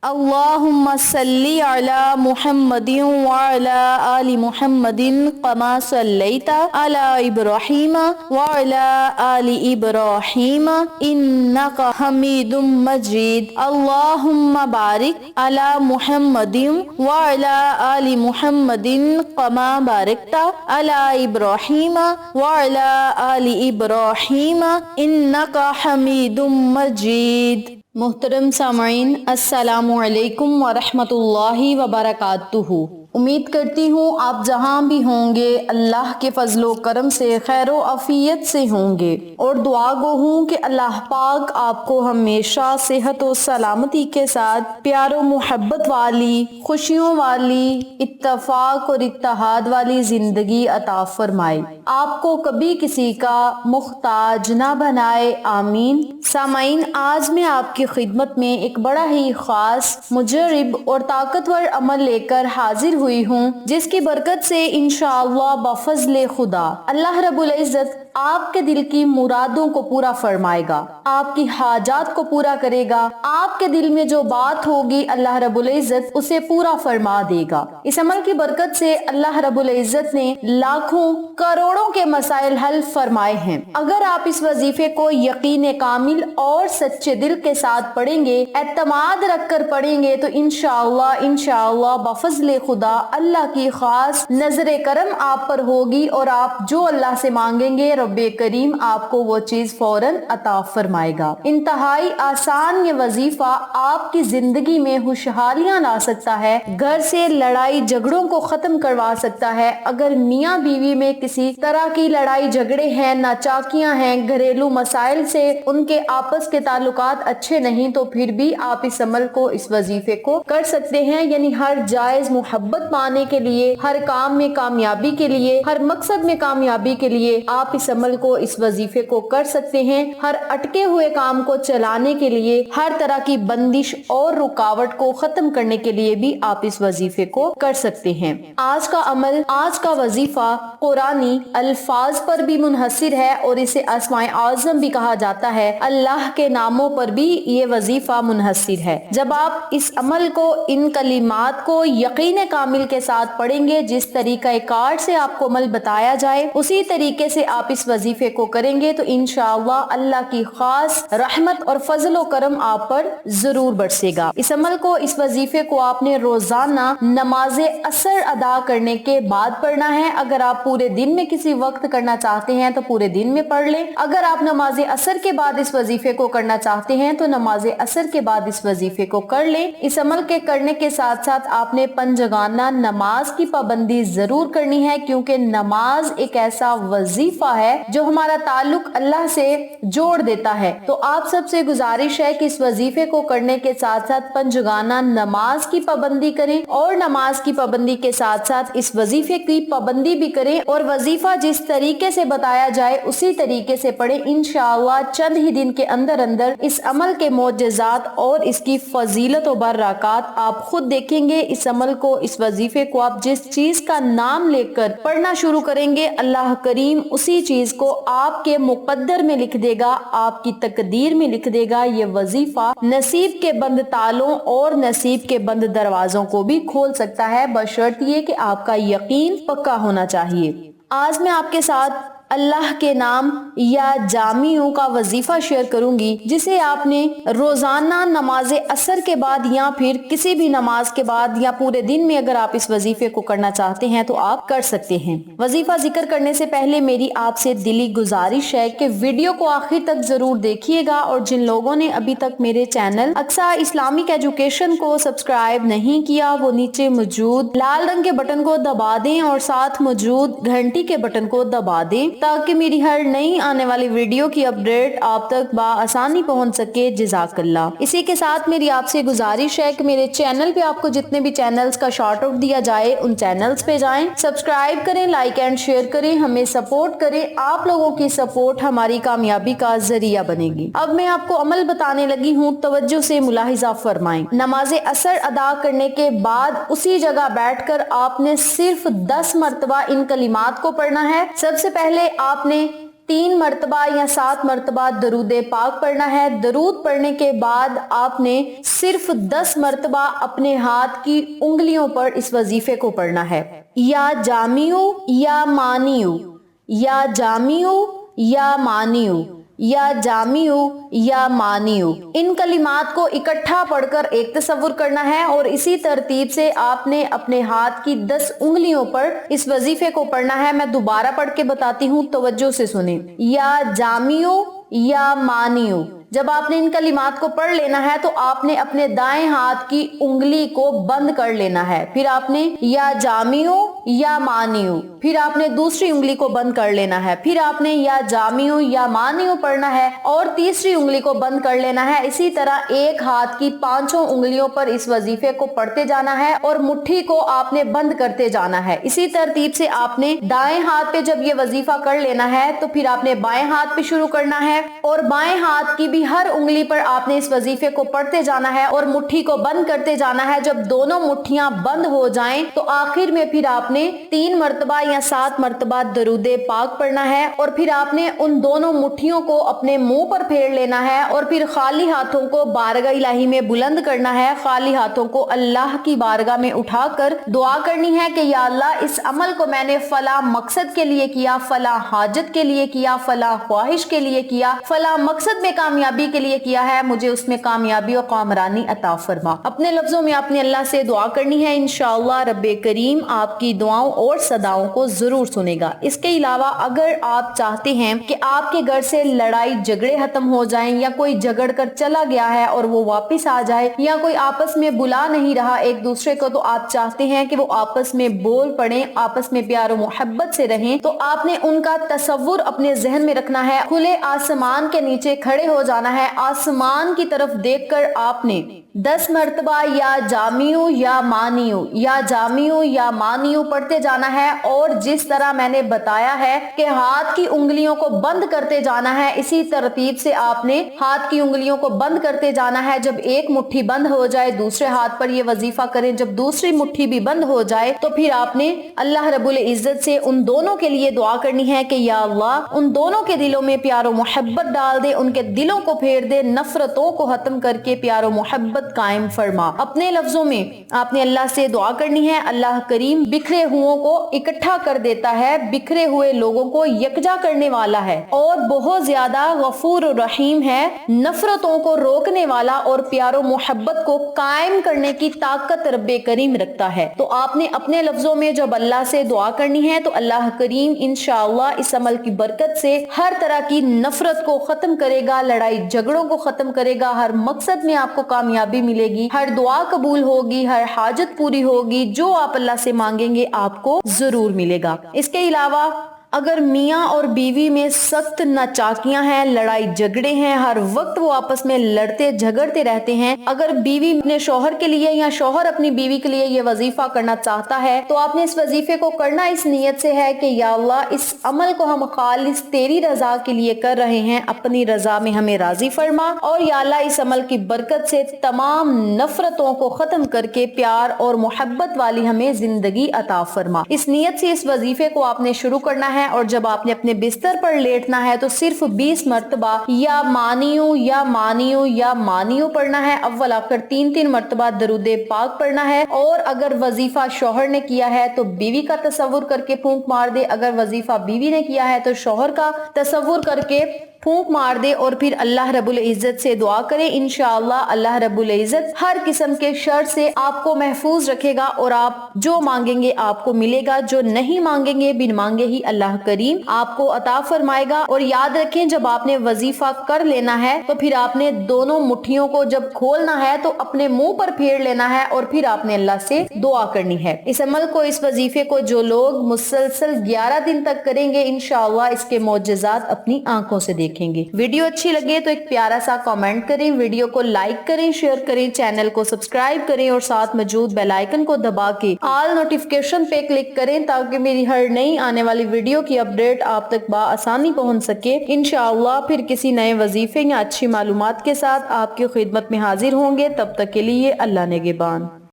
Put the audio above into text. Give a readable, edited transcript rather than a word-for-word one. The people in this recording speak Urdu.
اللہم صلی علی محمد وعلی آل محمد کما صلیت علی ابراہیم وعلی آل ابراہیم انک حمید مجید اللہم بارک علی محمد وعلی آل محمد کما بارکت علی ابراہیم وعلی آل ابراہیم انک حمید مجید۔ محترم سامعین، السلام علیکم ورحمۃ اللہ وبرکاتہ۔ امید کرتی ہوں آپ جہاں بھی ہوں گے اللہ کے فضل و کرم سے خیر و عافیت سے ہوں گے، اور دعا گو ہوں کہ اللہ پاک آپ کو ہمیشہ صحت و سلامتی کے ساتھ پیار و محبت والی، خوشیوں والی، اتفاق اور اتحاد والی زندگی عطا فرمائے، آپ کو کبھی کسی کا محتاج نہ بنائے، آمین۔ سامعین، آج میں آپ کی خدمت میں ایک بڑا ہی خاص، مجرب اور طاقتور عمل لے کر حاضر ہوئی ہوں، جس کی برکت سے انشاءاللہ بفضل خدا اللہ رب العزت آپ کے دل کی مرادوں کو پورا فرمائے گا، آپ کی حاجات کو پورا کرے گا، آپ کے دل میں جو بات ہوگی اللہ رب العزت اسے پورا فرما دے گا۔ اس عمل کی برکت سے اللہ رب العزت نے لاکھوں کروڑوں کے مسائل حل فرمائے ہیں۔ اگر آپ اس وظیفے کو یقین کامل اور سچے دل کے ساتھ پڑھیں گے، اعتماد رکھ کر پڑھیں گے، تو انشاءاللہ بفضل خدا اللہ کی خاص نظر کرم آپ پر ہوگی، اور آپ جو اللہ سے مانگیں گے رب کریم آپ کو وہ چیز فوراً عطا فرمائے گا۔ انتہائی آسان یہ وظیفہ آپ کی زندگی میں خوشحالیاں لا سکتا ہے، گھر سے لڑائی جھگڑوں کو ختم کروا سکتا ہے۔ اگر میاں بیوی میں کسی طرح کی لڑائی جھگڑے ہیں، ناچاکیاں ہیں، گھریلو مسائل سے ان کے آپس کے تعلقات اچھے نہیں، تو پھر بھی آپ اس عمل کو، اس وظیفے کو کر سکتے ہیں۔ یعنی ہر جائز محبت پانے کے لیے، ہر کام میں کامیابی کے لیے، ہر مقصد میں کامیابی کے لیے آپ اس عمل کو، اس وظیفے کو کر سکتے ہیں۔ ہر اٹکے ہوئے کام کو چلانے کے لیے، ہر طرح کی بندش اور رکاوٹ کو ختم کرنے کے لیے بھی آپ اس وظیفے کو کر سکتے ہیں۔ آج کا عمل، آج کا وظیفہ قرآنی الفاظ پر بھی منحصر ہے، اور اسے اسماء اعظم بھی کہا جاتا ہے۔ اللہ کے ناموں پر بھی یہ وظیفہ منحصر ہے۔ جب آپ اس عمل کو، ان کلمات کو یقین کامل کے ساتھ پڑھیں گے، جس طریقہ کار سے آپ کو عمل بتایا جائے اسی طریقے سے آپ اس وظیفے کو کریں گے، تو انشاءاللہ اللہ کی خاص رحمت اور فضل و کرم آپ پر ضرور برسے گا۔ اس عمل کو، اس وظیفے کو آپ نے روزانہ نماز عصر ادا کرنے کے بعد پڑھنا ہے۔ اگر آپ پورے دن میں کسی وقت کرنا چاہتے ہیں تو پورے دن میں پڑھ لیں۔ اگر آپ نماز عصر کے بعد اس وظیفے کو کرنا چاہتے ہیں تو نماز عصر کے بعد اس وظیفے کو کر لیں۔ اس عمل کے کرنے کے ساتھ ساتھ آپ نے پنجگانہ نماز کی پابندی ضرور کرنی ہے، کیونکہ نماز ایک ایسا وظیفہ ہے جو ہمارا تعلق اللہ سے جوڑ دیتا ہے۔ تو آپ سب سے گزارش ہے کہ اس وظیفے کو کرنے کے ساتھ ساتھ پنجگانہ نماز کی پابندی کریں، اور نماز کی پابندی کے ساتھ ساتھ اس وظیفے کی پابندی بھی کریں، اور وظیفہ جس طریقے سے بتایا جائے اسی طریقے سے پڑھیں۔ انشاءاللہ چند ہی دن کے اندر اندر اس عمل کے معجزات اور اس کی فضیلت و برکات آپ خود دیکھیں گے۔ اس عمل کو، اس وظیفے کو آپ جس چیز کا نام لے کر پڑھنا شروع کریں گے، اللہ کریم اسی چیز کو آپ کے مقدر میں لکھ دے گا، آپ کی تقدیر میں لکھ دے گا۔ یہ وظیفہ نصیب کے بند تالوں اور نصیب کے بند دروازوں کو بھی کھول سکتا ہے، بشرط یہ کہ آپ کا یقین پکا ہونا چاہیے۔ آج میں آپ کے ساتھ اللہ کے نام یا جامعوں کا وظیفہ شیئر کروں گی، جسے آپ نے روزانہ نماز عصر کے بعد یا پھر کسی بھی نماز کے بعد یا پورے دن میں اگر آپ اس وظیفے کو کرنا چاہتے ہیں تو آپ کر سکتے ہیں۔ وظیفہ ذکر کرنے سے پہلے میری آپ سے دلی گزارش ہے کہ ویڈیو کو آخر تک ضرور دیکھیے گا، اور جن لوگوں نے ابھی تک میرے چینل اقصیٰ اسلامک ایجوکیشن کو سبسکرائب نہیں کیا، وہ نیچے موجود لال رنگ کے بٹن کو دبا دیں اور ساتھ موجود گھنٹی کے بٹن کو دبا دیں، تاکہ میری ہر نئی آنے والی ویڈیو کی اپڈیٹ آپ تک بآسانی پہنچ سکے۔ جزاک اللہ۔ اسی کے ساتھ میری آپ سے گزارش ہے کہ میرے چینل پہ آپ کو جتنے بھی چینلز کا شارٹ آؤٹ دیا جائے ان چینلز پہ جائیں، سبسکرائب کریں، لائک اینڈ شیئر کریں، ہمیں سپورٹ کریں۔ آپ لوگوں کی سپورٹ ہماری کامیابی کا ذریعہ بنے گی۔ اب میں آپ کو عمل بتانے لگی ہوں، توجہ سے ملاحظہ فرمائیں۔ نماز عصر ادا کرنے کے بعد اسی جگہ بیٹھ کر آپ نے صرف 10 مرتبہ ان کلمات کو پڑھنا ہے۔ سب سے پہلے آپ نے 3 مرتبہ یا 7 مرتبہ درود پاک پڑھنا ہے۔ درود پڑھنے کے بعد آپ نے صرف 10 مرتبہ اپنے ہاتھ کی انگلیوں پر اس وظیفے کو پڑھنا ہے۔ یا جامیو یا مانیو، یا جامیو یا مانیو، یا جامیو یا مانیو، ان کلمات کو اکٹھا پڑھ کر ایک تصور کرنا ہے اور اسی ترتیب سے آپ نے اپنے ہاتھ کی 10 انگلیوں پر اس وظیفے کو پڑھنا ہے۔ میں دوبارہ پڑھ کے بتاتی ہوں، توجہ سے سنیں۔ یا جامیو یا مانیو، جب آپ نے ان کلمات کو پڑھ لینا ہے تو آپ نے اپنے دائیں ہاتھ کی انگلی کو بند کر لینا ہے، پھر آپ نے یا جامیو یا مانیو، پھر آپ نے دوسری انگلی کو بند کر لینا ہے، پھر آپ نے یا جامیو یا مانیو پڑھنا ہے اور تیسری انگلی کو بند کر لینا ہے۔ اسی طرح ایک ہاتھ کی 5 انگلیوں پر اس وظیفے کو پڑھتے جانا ہے اور مٹھی کو آپ نے بند کرتے جانا ہے۔ اسی ترتیب سے آپ نے دائیں ہاتھ پہ جب یہ وظیفہ کر لینا ہے تو پھر آپ نے بائیں ہاتھ پہ شروع کرنا ہے اور بائیں ہاتھ کی بھی ہر انگلی پر آپ نے اس وظیفے کو پڑھتے جانا ہے اور مٹھی کو بند کرتے جانا ہے۔ جب دونوں مٹھیاں بند ہو جائیں تو آخر میں پھر آپ نے 3 مرتبہ یا 7 مرتبہ درود پاک پڑھنا ہے اور پھر آپ نے ان دونوں مٹھیوں کو اپنے منہ پر پھیر لینا ہے اور پھر خالی ہاتھوں کو بارگاہ الہی میں بلند کرنا ہے۔ خالی ہاتھوں کو اللہ کی بارگاہ میں اٹھا کر دعا کرنی ہے کہ یا اللہ، اس عمل کو میں نے فلاں مقصد کے لیے کیا، فلاں حاجت کے لیے کیا، فلاں خواہش کے لیے کیا، فلاں مقصد میں کامیابی کے لیے کیا ہے، مجھے اس میں کامیابی اور کامرانی عطا فرما۔ اپنے لفظوں میں آپ نے اللہ سے دعا کرنی ہے، انشاءاللہ رب کریم آپ کی دعاؤں اور صداؤں کو ضرور سنے گا۔ اس کے علاوہ اگر آپ چاہتے ہیں کہ آپ کے گھر سے لڑائی جھگڑے ختم ہو جائیں یا کوئی جھگڑ کر چلا گیا ہے اور وہ واپس آ جائے یا کوئی آپس میں بلا نہیں رہا ایک دوسرے کو، تو آپ چاہتے ہیں کہ وہ آپس میں بول پڑیں، آپس میں پیار و محبت سے رہیں، تو آپ نے ان کا تصور اپنے ذہن میں رکھنا ہے۔ کھلے آسمان کے نیچے کھڑے ہو جانا ہے، آسمان کی طرف دیکھ کر آپ نے 10 مرتبہ یا جامیو یا مانیو، یا جامیو یا مانیو پڑھتے جانا ہے اور جس طرح میں نے بتایا ہے کہ ہاتھ کی انگلیوں کو بند کرتے جانا ہے، اسی ترتیب سے آپ نے ہاتھ کی انگلیوں کو بند کرتے جانا ہے۔ جب ایک مٹھی بند ہو جائے دوسرے ہاتھ پر یہ وظیفہ کریں، جب دوسری مٹھی بھی بند ہو جائے تو پھر آپ نے اللہ رب العزت سے ان دونوں کے لیے دعا کرنی ہے کہ یا اللہ ان دونوں کے دلوں میں پیار و محبت ڈال دے، ان کے دلوں کو پھیر دے، نفرتوں کو ختم کر کے پیار و محبت قائم فرما۔ اپنے لفظوں میں آپ نے اللہ سے دعا کرنی ہے، اللہ کریم بکھرے ہوئوں کو اکٹھا کر دیتا ہے، بکھرے ہوئے لوگوں کو یکجا کرنے والا ہے اور بہت زیادہ غفور و رحیم ہے، نفرتوں کو روکنے والا اور پیار و محبت کو قائم کرنے کی طاقت رب کریم رکھتا ہے۔ تو آپ نے اپنے لفظوں میں جب اللہ سے دعا کرنی ہے تو اللہ کریم انشاءاللہ اس عمل کی برکت سے ہر طرح کی نفرت کو ختم کرے گا، لڑائی جھگڑوں کو ختم کرے گا، ہر مقصد میں آپ کو کامیابی ملے گی، ہر دعا قبول ہوگی، ہر حاجت پوری ہوگی، جو آپ اللہ سے مانگیں گے آپ کو ضرور ملے گا۔ اس کے علاوہ اگر میاں اور بیوی میں سخت ناچاکیاں ہیں، لڑائی جھگڑے ہیں، ہر وقت وہ آپس میں لڑتے جھگڑتے رہتے ہیں، اگر بیوی اپنے شوہر کے لیے یا شوہر اپنی بیوی کے لیے یہ وظیفہ کرنا چاہتا ہے تو آپ نے اس وظیفے کو کرنا اس نیت سے ہے کہ یا اللہ اس عمل کو ہم خالص تیری رضا کے لیے کر رہے ہیں، اپنی رضا میں ہمیں راضی فرما، اور یا اللہ اس عمل کی برکت سے تمام نفرتوں کو ختم کر کے پیار اور محبت والی ہمیں زندگی عطا فرما۔ اس نیت سے اس وظیفے کو آپ نے شروع کرنا ہے اور جب آپ نے اپنے بستر پر لیٹنا ہے تو صرف 20 مرتبہ یا مانیو یا مانیو یا مانیو پڑھنا ہے، اول آخر 3 مرتبہ درود پاک پڑھنا ہے، اور اگر وظیفہ شوہر نے کیا ہے تو بیوی کا تصور کر کے پھونک مار دے، اگر وظیفہ بیوی نے کیا ہے تو شوہر کا تصور کر کے پھونک مار دے اور پھر اللہ رب العزت سے دعا کرے، انشاءاللہ اللہ رب العزت ہر قسم کے شر سے آپ کو محفوظ رکھے گا اور آپ جو مانگیں گے آپ کو ملے گا، جو نہیں مانگیں گے بن مانگے ہی اللہ کریم آپ کو عطا فرمائے گا۔ اور یاد رکھیں جب آپ نے وظیفہ کر لینا ہے تو پھر آپ نے دونوں مٹھیوں کو جب کھولنا ہے تو اپنے منہ پر پھیر لینا ہے اور پھر آپ نے اللہ سے دعا کرنی ہے۔ اس عمل کو، اس وظیفے کو جو لوگ مسلسل 11 دن تک کریں گے انشاءاللہ اس کے معجزات اپنی آنکھوں سے دیکھیں گے۔ ویڈیو اچھی لگے تو ایک پیارا سا کامنٹ کریں، ویڈیو کو لائک کریں، شیئر کریں، چینل کو سبسکرائب کریں اور ساتھ موجود بیل آئیکن کو دبا کے آل نوٹیفیکیشن پہ کلک کریں تاکہ میری ہر نئی آنے والی ویڈیو کی اپڈیٹ آپ تک بآسانی پہنچ سکے۔ انشاءاللہ پھر کسی نئے وظیفے یا اچھی معلومات کے ساتھ آپ کی خدمت میں حاضر ہوں گے، تب تک کے لیے اللہ نگہبان۔